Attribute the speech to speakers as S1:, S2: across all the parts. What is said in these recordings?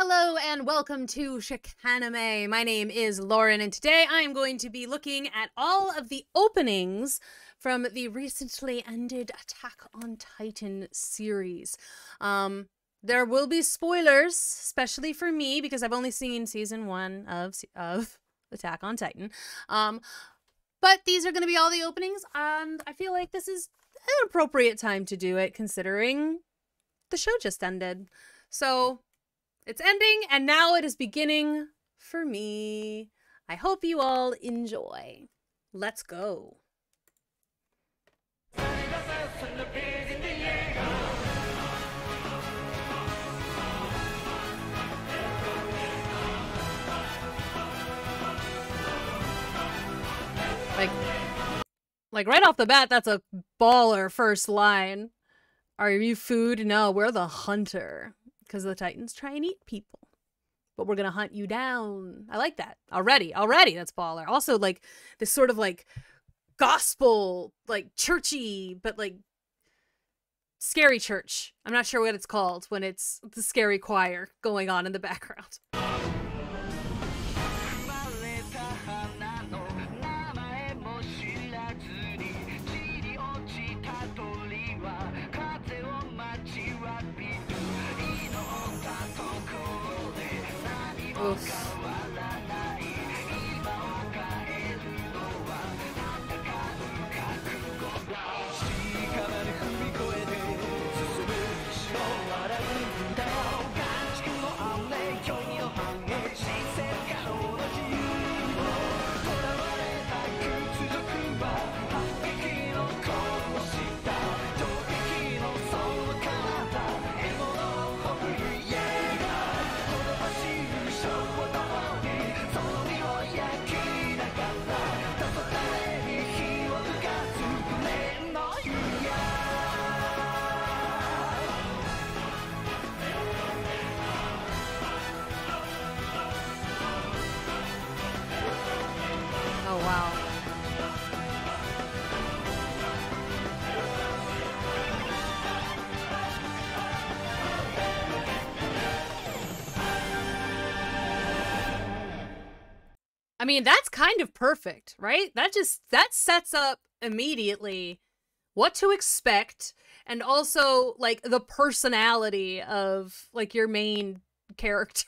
S1: Hello and welcome to Chikanime. My name is Lauren and today I am going to be looking at all of the openings from the recently ended Attack on Titan series. There will be spoilers, especially for me because I've only seen season 1 of Attack on Titan. But these are going to be all the openings and I feel like this is an appropriate time to do it considering the show just ended. So it's ending, and now it is beginning for me. I hope you all enjoy. Let's go. Like right off the bat, that's a baller first line. Are you food? No, we're the hunter. Because the Titans try and eat people. But we're gonna hunt you down. I like that. Already, that's baller. Also, like, this sort of, like, gospel, like, churchy, but, like, scary church. I'm not sure what it's called when it's the scary choir going on in the background. Oof. Oh, wow. I mean, that's kind of perfect, right? That sets up immediately what to expect and also, like, the personality of, like, your main character.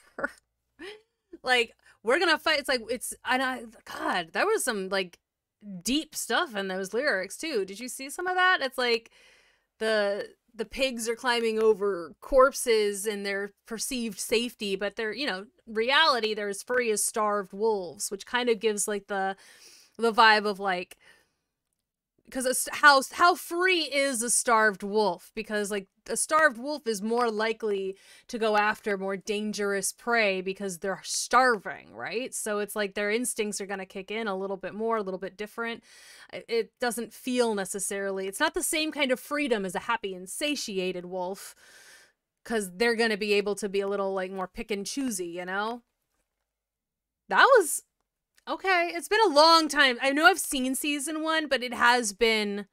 S1: Like, we're gonna fight. God, there was some, like, deep stuff in those lyrics, too. Did you see some of that? It's like the pigs are climbing over corpses in their perceived safety, but they're, you know, reality, they're as free as starved wolves, which kind of gives, like, the vibe of, like, because how free is a starved wolf? Because, like, a starved wolf is more likely to go after more dangerous prey because they're starving, right? So it's like their instincts are going to kick in a little bit more, a little bit different. It doesn't feel necessarily, it's not the same kind of freedom as a happy and satiated wolf, because they're going to be able to be a little, like, more pick and choosy, you know? That was okay. It's been a long time. I know I've seen season 1, but it has been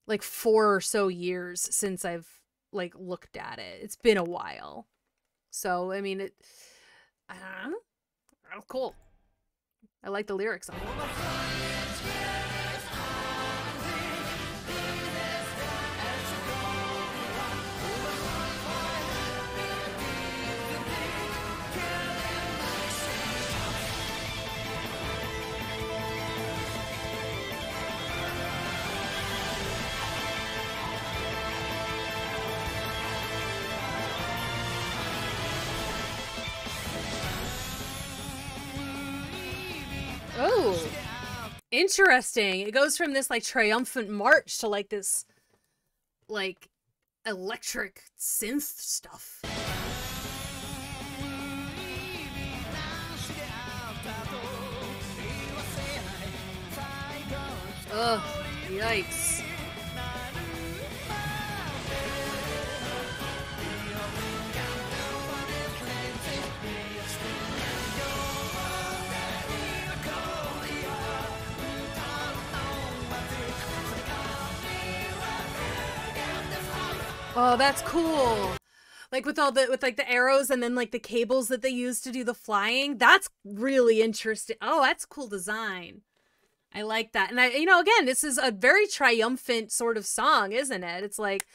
S1: like 4 or so years since I've, like, looked at it. It's been a while. So, I mean, I don't know. Oh, cool. I like the lyrics on it. Oh, interesting. It goes from this, like, triumphant march to, like, this, like, electric synth stuff. Ugh, yikes. Oh, that's cool. like with like the arrows and then like the cables that they use to do the flying. That's really interesting. Oh, that's cool design. I like that. And again, this is a very triumphant sort of song, isn't it? It's like,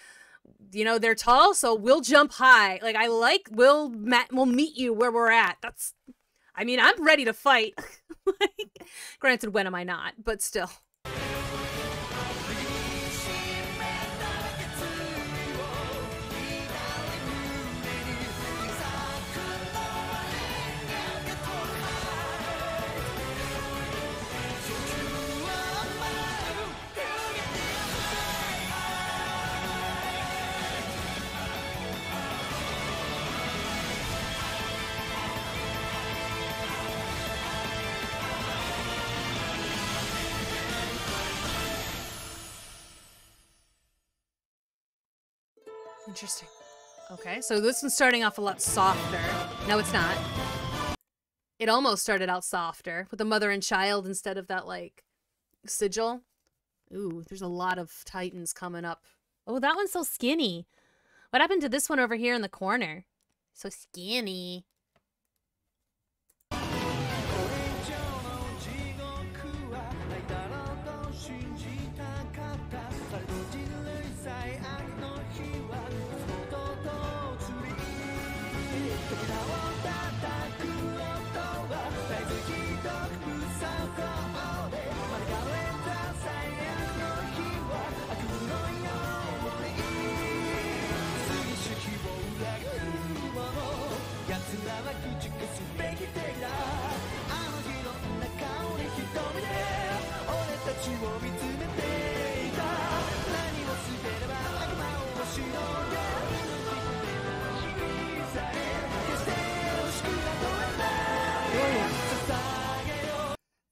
S1: they're tall, so we'll jump high. Like, we'll meet you where we're at. I'm ready to fight. Like, granted, when am I not? But still. Interesting. Okay, so this one's starting off a lot softer. No, it's not. It almost started out softer with the mother and child instead of that, like, sigil. Ooh, there's a lot of titans coming up. Oh, that one's so skinny. What happened to this one over here in the corner? So skinny.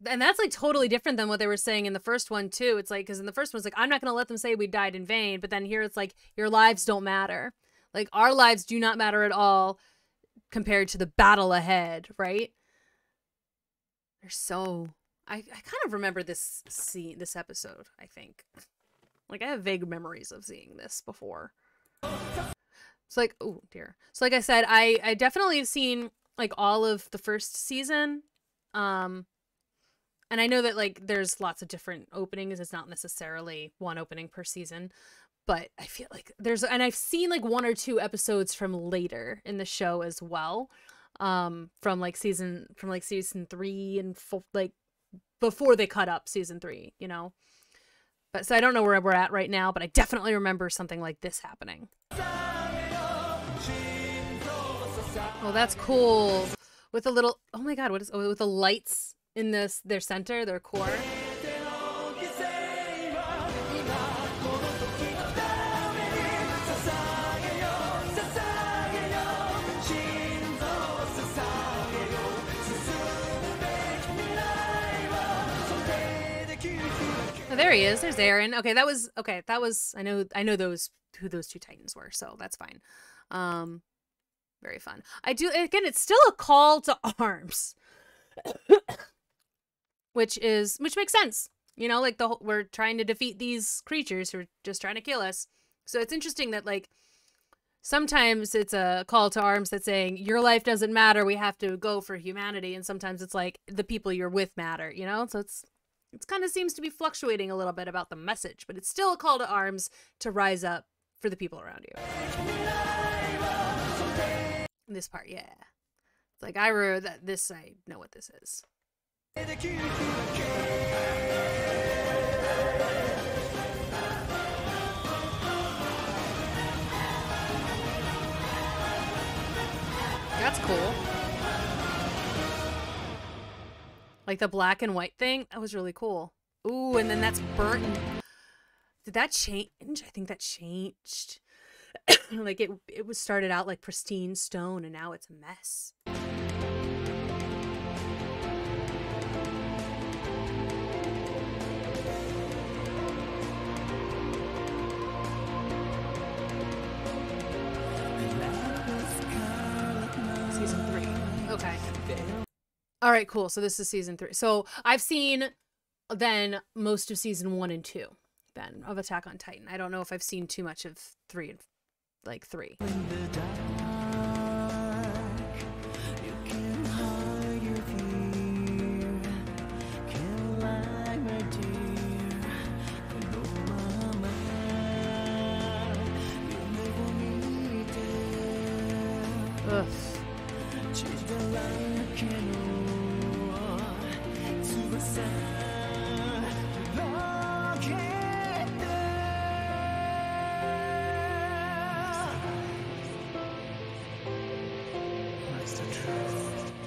S1: And that's like totally different than what they were saying in the first one too. It's like, because in the first one it's like, I'm not going to let them say we died in vain. But then here it's like, your lives don't matter. Like, our lives do not matter at all compared to the battle ahead, right? They're so... I kind of remember this episode, I think. Like, I have vague memories of seeing this before. It's like, oh dear. So like I said, I definitely have seen like all of the first season. And I know that, like, there's lots of different openings. It's not necessarily one opening per season. But I feel like and I've seen, like, 1 or 2 episodes from later in the show as well. From season 3 and like, before they cut up season 3, But, so I don't know where we're at right now, but I definitely remember something like this happening. Oh, that's cool. With a little, oh my god, with the lights in their center, their core. Oh, there he is. There's Eren. Okay, that was I know who those 2 titans were, so that's fine. Very fun. Again, it's still a call to arms. Which makes sense. Like we're trying to defeat these creatures who are just trying to kill us. So it's interesting that, like, sometimes it's a call to arms that's saying your life doesn't matter, we have to go for humanity, and sometimes it's like the people you're with matter, So it's kind of seems to be fluctuating a little bit about the message, but it's still a call to arms to rise up for the people around you. This part, yeah. It's like, I know what this is. That's cool. Like the black and white thing, that was really cool. Ooh, and then that's burnt. Did that change? I think that changed. Like it was started out like pristine stone, and now it's a mess. Season 3. Okay. All right, cool. So this is season 3. So I've seen then most of season 1 and 2 then of Attack on Titan. I don't know if I've seen too much of 3 and 3. Ugh.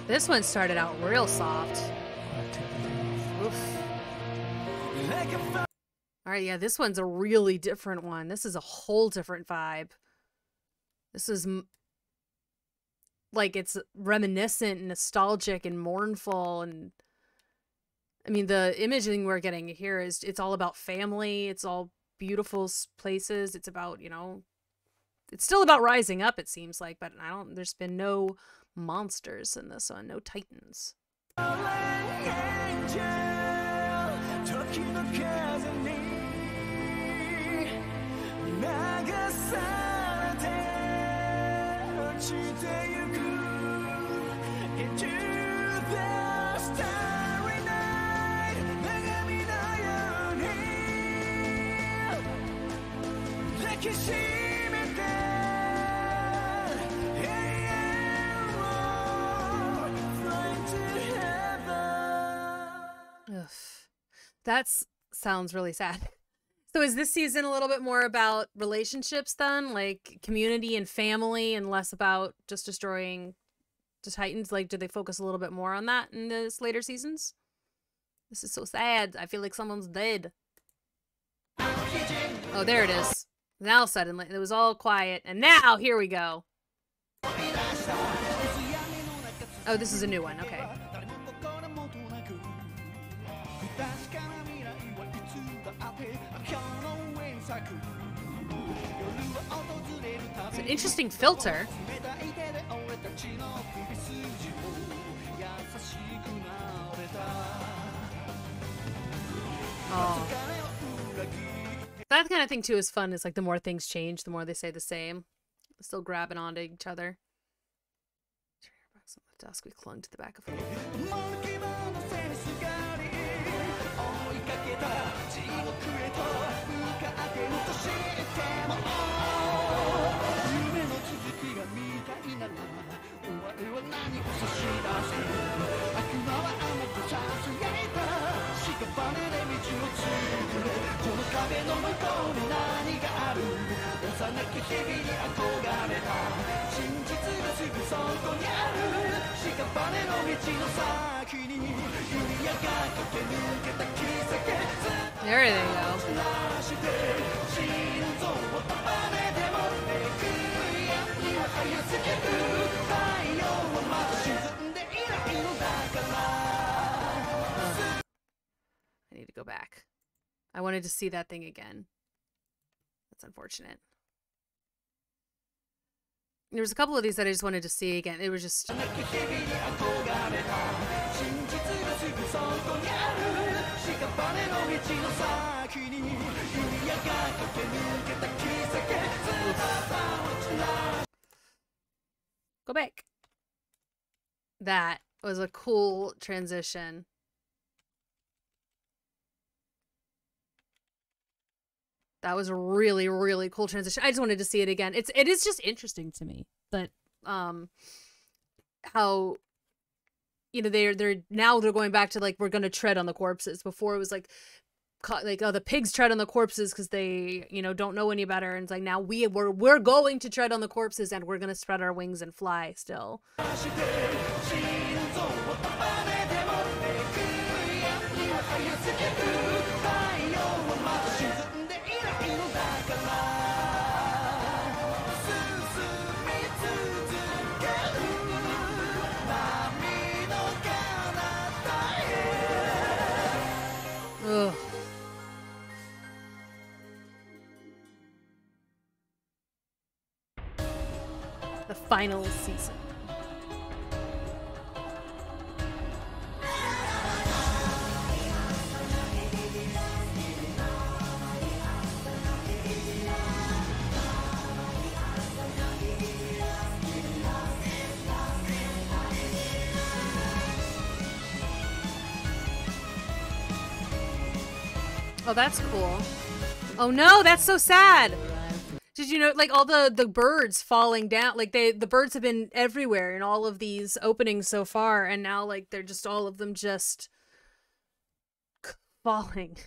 S1: This one started out real soft. Oof. Alright, yeah, this one's a really different one. This is a whole different vibe. This is like, it's reminiscent and nostalgic and mournful, and I mean, the imaging we're getting here is, it's all about family, it's all beautiful places, it's about, you know, it's still about rising up, it seems like, but there's been no monsters in this one, no titans. Ugh. That sounds really sad. So is this season a little bit more about relationships then? Like community and family, and less about just destroying the Titans? Like, do they focus a little bit more on that in the later seasons? This is so sad. I feel like someone's dead. Oh, there it is. Now suddenly, it was all quiet, and now, here we go. Oh, this is a new one, okay. It's an interesting filter. Oh. That kind of thing too is fun. It's like the more things change, the more they say the same. Still grabbing onto each other. On the desk, we clung to the back of it. There they go. I need to go back. I wanted to see that thing again. That's unfortunate. There was a couple of these that I just wanted to see again. It was just... Go back. That was a cool transition. That was a really, really cool transition. I just wanted to see it again. It is just interesting to me that how, you know, they're now going back to like, we're gonna tread on the corpses. Before it was like oh, the pigs tread on the corpses because they, you know, don't know any better, and it's like now we're going to tread on the corpses and we're gonna spread our wings and fly still. Ugh. The final season. Oh, that's cool. Oh no, that's so sad. Did you know, like, all the birds falling down, like, the birds have been everywhere in all of these openings so far, and now, like, they're just all of them just falling.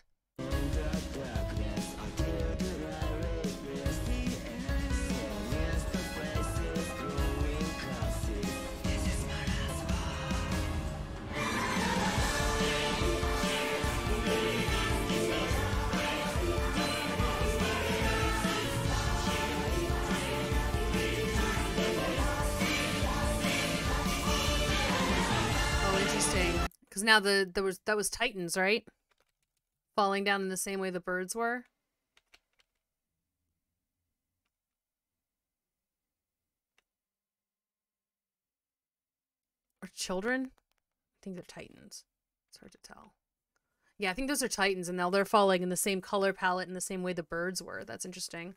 S1: Because now that was Titans, right? Falling down in the same way the birds were. Or children? I think they're Titans. It's hard to tell. Yeah, I think those are Titans, and now they're falling in the same color palette in the same way the birds were. That's interesting.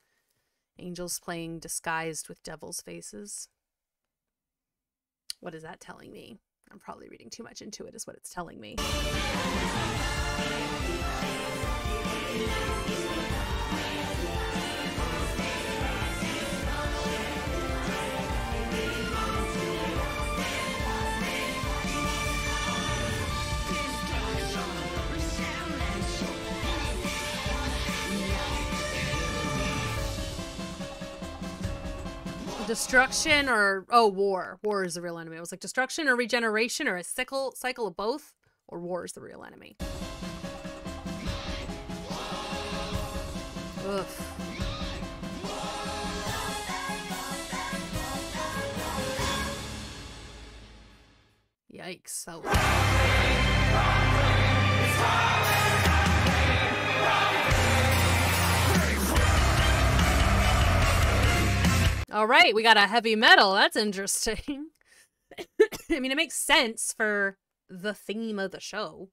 S1: Angels playing disguised with devils' faces. What is that telling me? I'm probably reading too much into it, is what it's telling me. Destruction or war. War is the real enemy. It was like destruction or regeneration or a cycle of both, or war is the real enemy. Ugh. Yikes. So all right, we got a heavy metal. That's interesting. I mean, it makes sense for the theme of the show.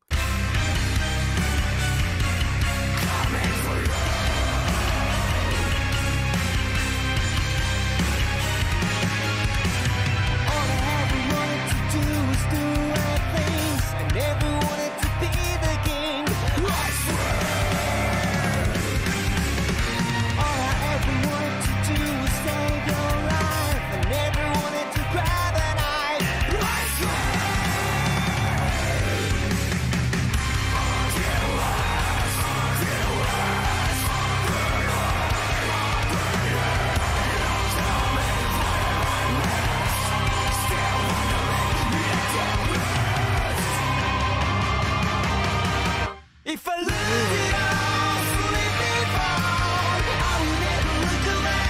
S2: If I lose it all, slip and fall, I will never look away.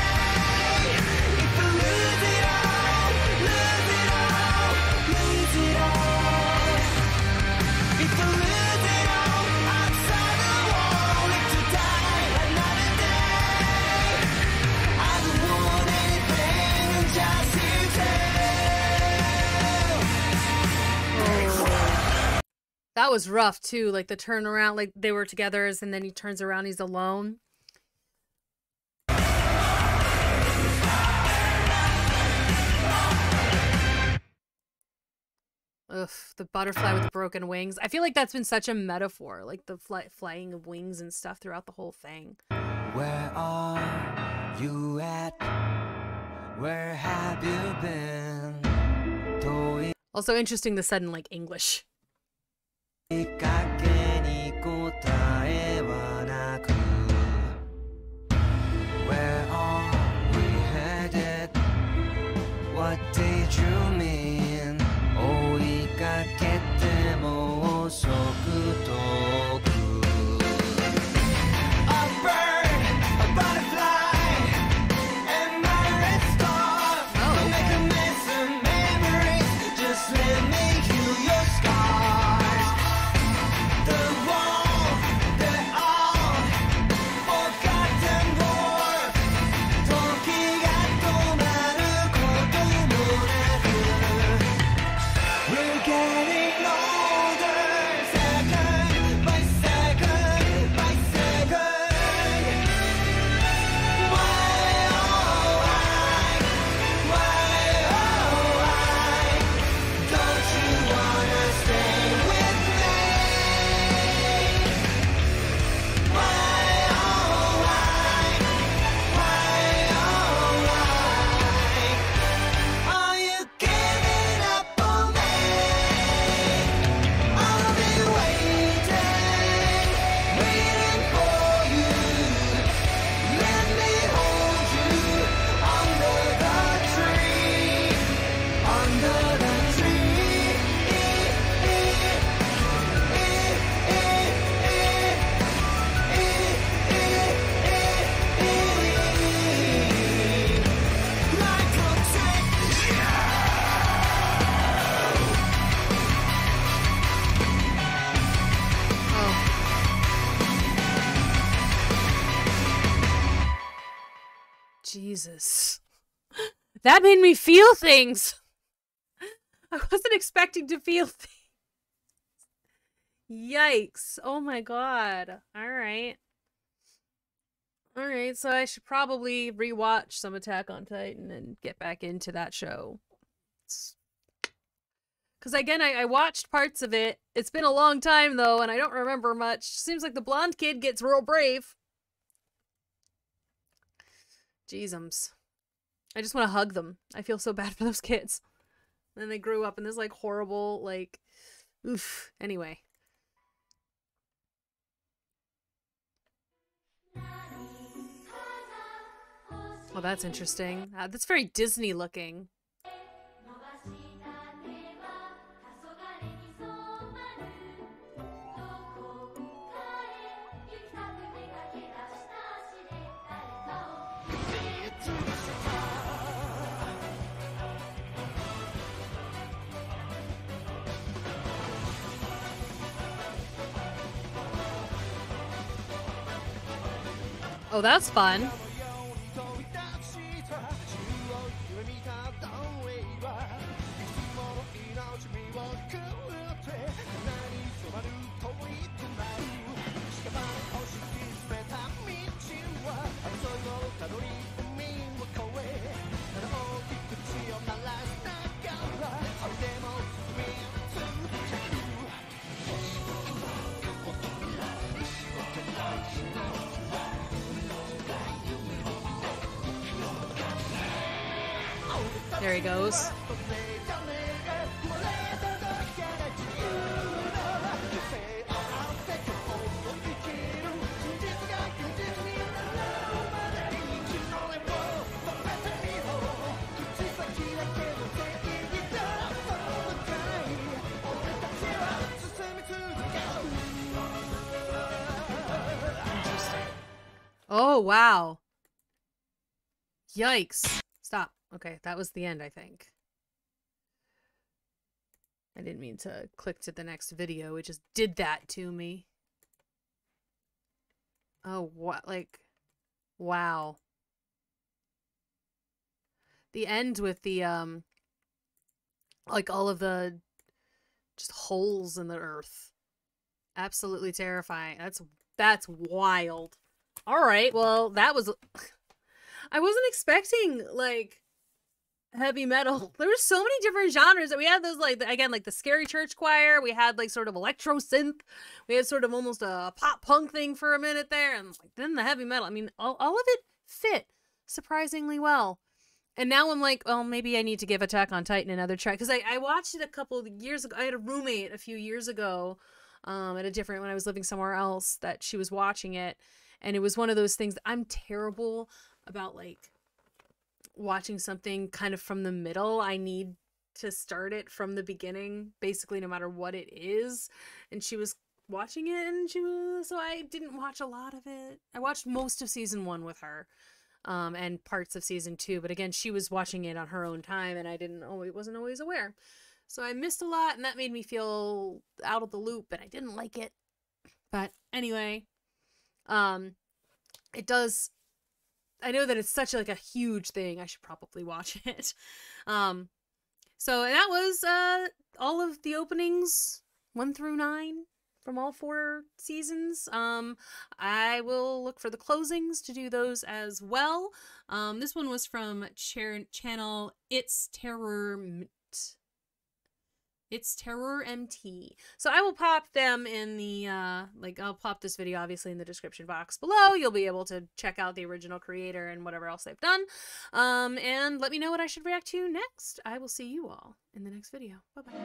S2: If I lose it all, lose it all, lose it all. If I lose it all, outside the wall, live to die another day. I don't want anything and just you too.
S1: That was rough too, like the turnaround, like they were together and then he turns around, he's alone. Ugh, the butterfly with the broken wings. I feel like that's been such a metaphor, like the flying of wings and stuff throughout the whole thing.
S2: Where are you at? Where have you been?
S1: Also interesting the sudden like English.
S2: Where are we headed? What did you mean? 追いかけても遅く遠く A bird, a butterfly, and my red star. Don't make a mess of memories. Just let me heal your scars.
S1: Jesus. That made me feel things. I wasn't expecting to feel things. Yikes. Oh my god. Alright. Alright, so I should probably rewatch some Attack on Titan and get back into that show. Because again, I watched parts of it. It's been a long time though, and I don't remember much. Seems like the blonde kid gets real brave. Jeezums. I just want to hug them. I feel so bad for those kids. And then they grew up in this like horrible, like, oof. Anyway. Oh, that's interesting. That's very Disney looking. Oh, that's fun. There he goes. Oh, wow. Yikes. Stop. Okay, that was the end, I think. I didn't mean to click to the next video. It just did that to me. Oh, what? Like, wow. The end with the, like all of the just holes in the earth. Absolutely terrifying. That's wild. All right, well, that was... I wasn't expecting, like, heavy metal. There were so many different genres that we had. Those, like, again, like the Scary Church Choir. We had, like, sort of electro synth. We had sort of almost a pop punk thing for a minute there. And like, then the heavy metal. I mean, all of it fit surprisingly well. And now I'm like, well, maybe I need to give Attack on Titan another try. Because I watched it a couple of years ago. I had a roommate a few years ago at a different, when I was living somewhere else, that she was watching it. And it was one of those things that I'm terrible about, like, watching something kind of from the middle. I need to start it from the beginning, basically, no matter what it is. And she was watching it, and so I didn't watch a lot of it. I watched most of season 1 with her, and parts of season 2. But again, she was watching it on her own time, and I wasn't always aware. So I missed a lot, and that made me feel out of the loop, and I didn't like it. But anyway, it does... I know that it's such like a huge thing. I should probably watch it. So that was all of the openings 1 through 9 from all 4 seasons. I will look for the closings to do those as well. This one was from channel It's Terror MT. So I will pop them in the, I'll pop this video obviously in the description box below. You'll be able to check out the original creator and whatever else they've done. And let me know what I should react to next. I will see you all in the next video. Bye-bye.